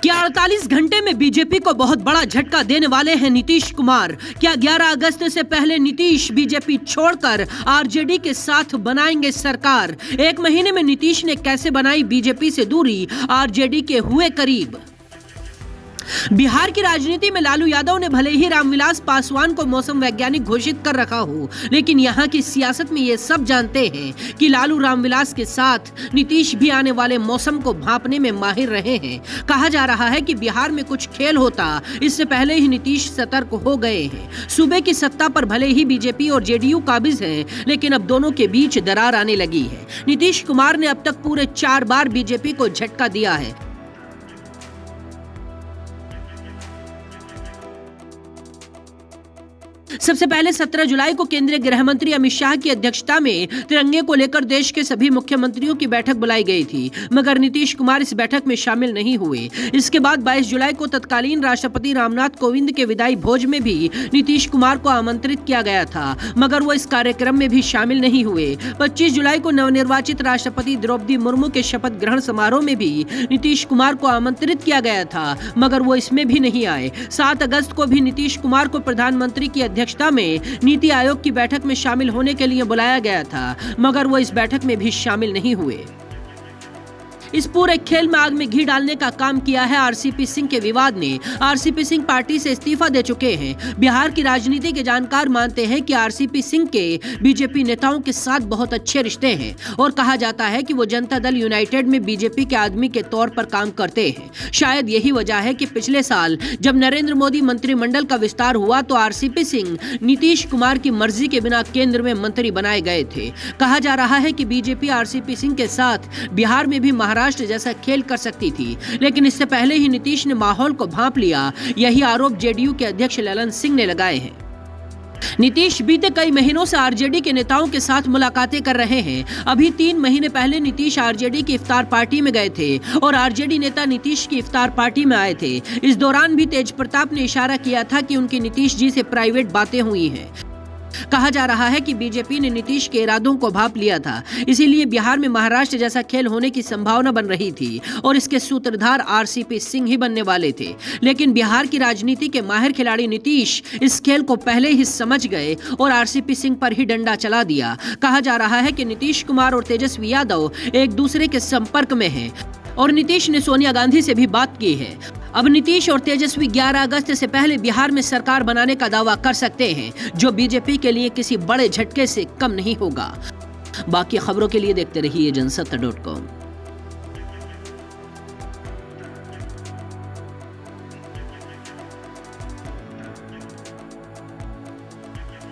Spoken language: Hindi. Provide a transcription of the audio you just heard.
क्या 48 घंटे में बीजेपी को बहुत बड़ा झटका देने वाले हैं नीतीश कुमार? क्या 11 अगस्त से पहले नीतीश बीजेपी छोड़कर आरजेडी के साथ बनाएंगे सरकार? एक महीने में नीतीश ने कैसे बनाई बीजेपी से दूरी, आरजेडी के हुए करीब। बिहार की राजनीति में लालू यादव ने भले ही रामविलास पासवान को मौसम वैज्ञानिक घोषित कर रखा हो, लेकिन यहाँ की सियासत में ये सब जानते हैं कि लालू रामविलास के साथ नीतीश भी आने वाले मौसम को भांपने में माहिर रहे हैं। कहा जा रहा है कि बिहार में कुछ खेल होता, इससे पहले ही नीतीश सतर्क हो गए हैं। सूबे की सत्ता पर भले ही बीजेपी और जेडीयू काबिज हैं, लेकिन अब दोनों के बीच दरार आने लगी है। नीतीश कुमार ने अब तक पूरे 4 बार बीजेपी को झटका दिया है। सबसे पहले 17 जुलाई को केंद्रीय गृह मंत्री अमित शाह की अध्यक्षता में तिरंगे को लेकर देश के सभी मुख्यमंत्रियों की बैठक बुलाई गई थी, मगर नीतीश कुमार इस बैठक में शामिल नहीं हुए। इसके बाद 22 जुलाई को तत्कालीन राष्ट्रपति रामनाथ कोविंद के विदाई भोज में भी नीतीश कुमार को आमंत्रित किया गया था, मगर वो इस कार्यक्रम में भी शामिल नहीं हुए। 25 जुलाई को नवनिर्वाचित राष्ट्रपति द्रौपदी मुर्मू के शपथ ग्रहण समारोह में भी नीतीश कुमार को आमंत्रित किया गया था, मगर वो इसमें भी नहीं आए। 7 अगस्त को भी नीतीश कुमार को प्रधानमंत्री की अध्यक्षता में नीति आयोग की बैठक में शामिल होने के लिए बुलाया गया था, मगर वो इस बैठक में भी शामिल नहीं हुए। इस पूरे खेल में आग में घी डालने का काम किया है आरसीपी सिंह के विवाद ने। आरसीपी सिंह पार्टी से इस्तीफा दे चुके हैं। बिहार की राजनीति के जानकार मानते हैं कि आरसीपी सिंह के बीजेपी नेताओं के साथ बहुत अच्छे रिश्ते हैं और कहा जाता है कि वो जनता दल यूनाइटेड में बीजेपी के आदमी के तौर पर काम करते हैं। शायद यही वजह है कि पिछले साल जब नरेंद्र मोदी मंत्रिमंडल का विस्तार हुआ तो आरसीपी सिंह नीतीश कुमार की मर्जी के बिना केंद्र में मंत्री बनाए गए थे। कहा जा रहा है कि बीजेपी आरसीपी सिंह के साथ बिहार में भी महाराष्ट्र जैसा खेल कर सकती थी, लेकिन इससे पहले ही नीतीश ने माहौल को भांप लिया। यही आरोप जेडीयू के अध्यक्ष ललन सिंह ने लगाए हैं। नीतीश बीते कई महीनों से आरजेडी के नेताओं के साथ मुलाकातें कर रहे हैं। अभी 3 महीने पहले नीतीश आरजेडी की इफ्तार पार्टी में गए थे और आरजेडी नेता नीतीश की इफ्तार पार्टी में आए थे। इस दौरान भी तेज प्रताप ने इशारा किया था कि उनकी नीतीश जी से प्राइवेट बातें हुई हैं। कहा जा रहा है कि बीजेपी ने नीतीश के इरादों को भांप लिया था, इसीलिए बिहार में महाराष्ट्र जैसा खेल होने की संभावना बन रही थी और इसके सूत्रधार आरसीपी सिंह ही बनने वाले थे। लेकिन बिहार की राजनीति के माहिर खिलाड़ी नीतीश इस खेल को पहले ही समझ गए और आरसीपी सिंह पर ही डंडा चला दिया। कहा जा रहा है कि नीतीश कुमार और तेजस्वी यादव एक दूसरे के संपर्क में हैं और नीतीश ने सोनिया गांधी से भी बात की है। अब नीतीश और तेजस्वी 11 अगस्त से पहले बिहार में सरकार बनाने का दावा कर सकते हैं, जो बीजेपी के लिए किसी बड़े झटके से कम नहीं होगा। बाकी खबरों के लिए देखते रहिए जनसत्ता.com।